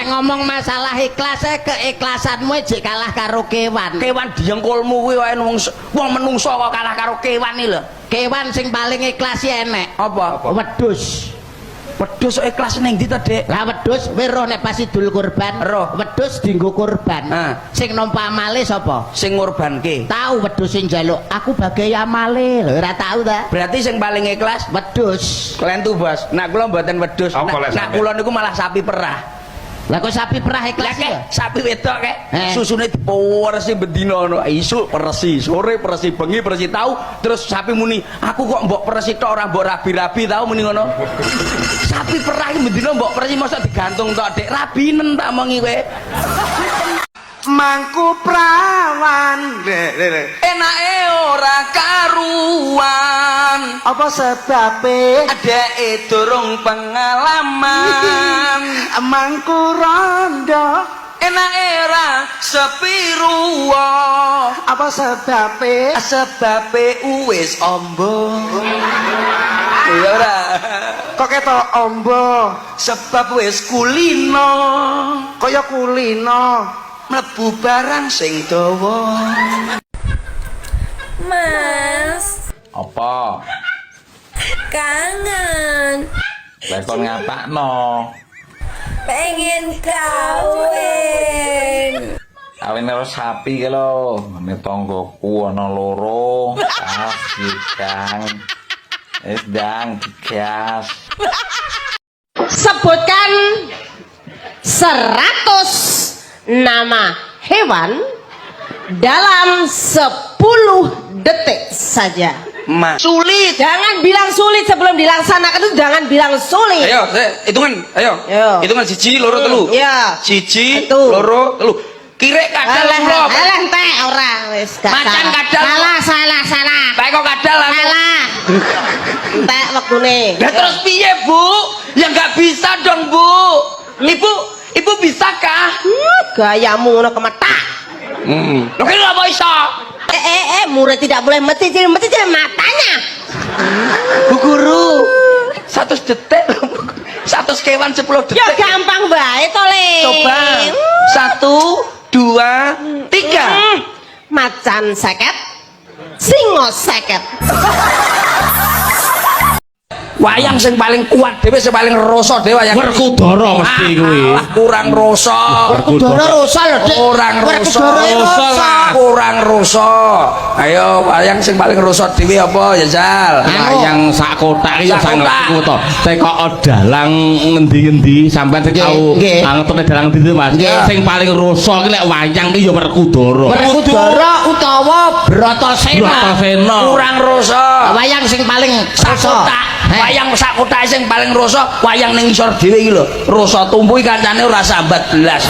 ngomong masalah ikhlas keikhlasanmu jek kalah karo kewan. Kewan diengkulmu kuwi wae wong menungso kok kalah karo kewan iki lho. Kewan sing paling ikhlas enek Apa? wedhus. Wedhus ikhlas ning ndi to, Dik? Lah wedhus weruh nek pas idul kurban. Roh. Wedhus dienggo kurban. Sing nampa amale sapa? Sing ngorbanke. Tahu wedhus sing njaluk aku bagai amale lho ora tahu ta. Berarti sing paling ikhlas Wedhus. Klentu, Bos. Nak kula mboten wedhus. Nak kula niku malah sapi perah. Lah kok sapi perah ikhlas ya? Sapi wedok kek susune diperesi bedina ngono. Isuk peresi, sore peresi, bengi peresi tahu. Terus sapi muni, aku kok mbok peresi tok ora mbok rabi-rabi tahu muni ngono. Sapi perah iki bedina mbok peresi mosok digantung tok, Dik. Rabinen tak omongi kowe. Mangku prawan Enake ora karuan. apa sebabe Adeke durung pengalaman. mangku rondo Enake ora sepiruwa. apa sebabe Sebabe wis ombo. Iya ora. kok ketok ombo Sebab wis kulino. kaya kulino Mlebu barang sing dawa. Mas, Apa? kangen. Lekon ngapakno? Pengen kawin. Kawin karo sapi ki lho. Nek tanggoku ana loro. Sidang. Dang digas. Sebutkan 100 nama hewan dalam 10 detik saja. Sulit. Jangan bilang sulit sebelum dilaksanakan itu jangan bilang sulit. Ayo, hitungan. Ayo. Hitungan 1 2 3. Ya. 1 Satu. 2 3. Kirek kadal lho. Alah teh ora wis gak Macan salah. kadal. Salah. Bae kok kadal aku. Salah. Entek wektune. Lah terus piye, Bu? Ya enggak bisa dong, Bu. Ibu bisakah? Gayamu ngono kemetak. Lho kene apa iso? Murid tidak boleh mati matanya. Bu Guru. 100 detik. 100 kewan 10 detik. Ya gampang bae to, Le. Coba. 1 2 3. Macan 50, singa 50. Wayang sing paling kuat dhewe sing paling rasa dhewe wayang Werkudara mesti kuwi. kurang rasa. Werkudara rasa lho, Dik. Kurang rasa. Kurang rasa. Ayo wayang sing paling rasa dhewe apa ya, Jal? Wayang sak kotak iki ya sak ngerti to. Teko dalang ngendi-endi sampean sing tau ngetone dalang ndi Mas. Sing paling rasa iki lek wayang iki ya Werkudara. Werkudara utawa Bratasena. Bratasena. Kurang rasa. Wayang sing paling Sak kotak. Wayang sak kotak sing paling rasa wayang ning isor dhewe iki lho. Rasa tumpu kancane ora sambat belas.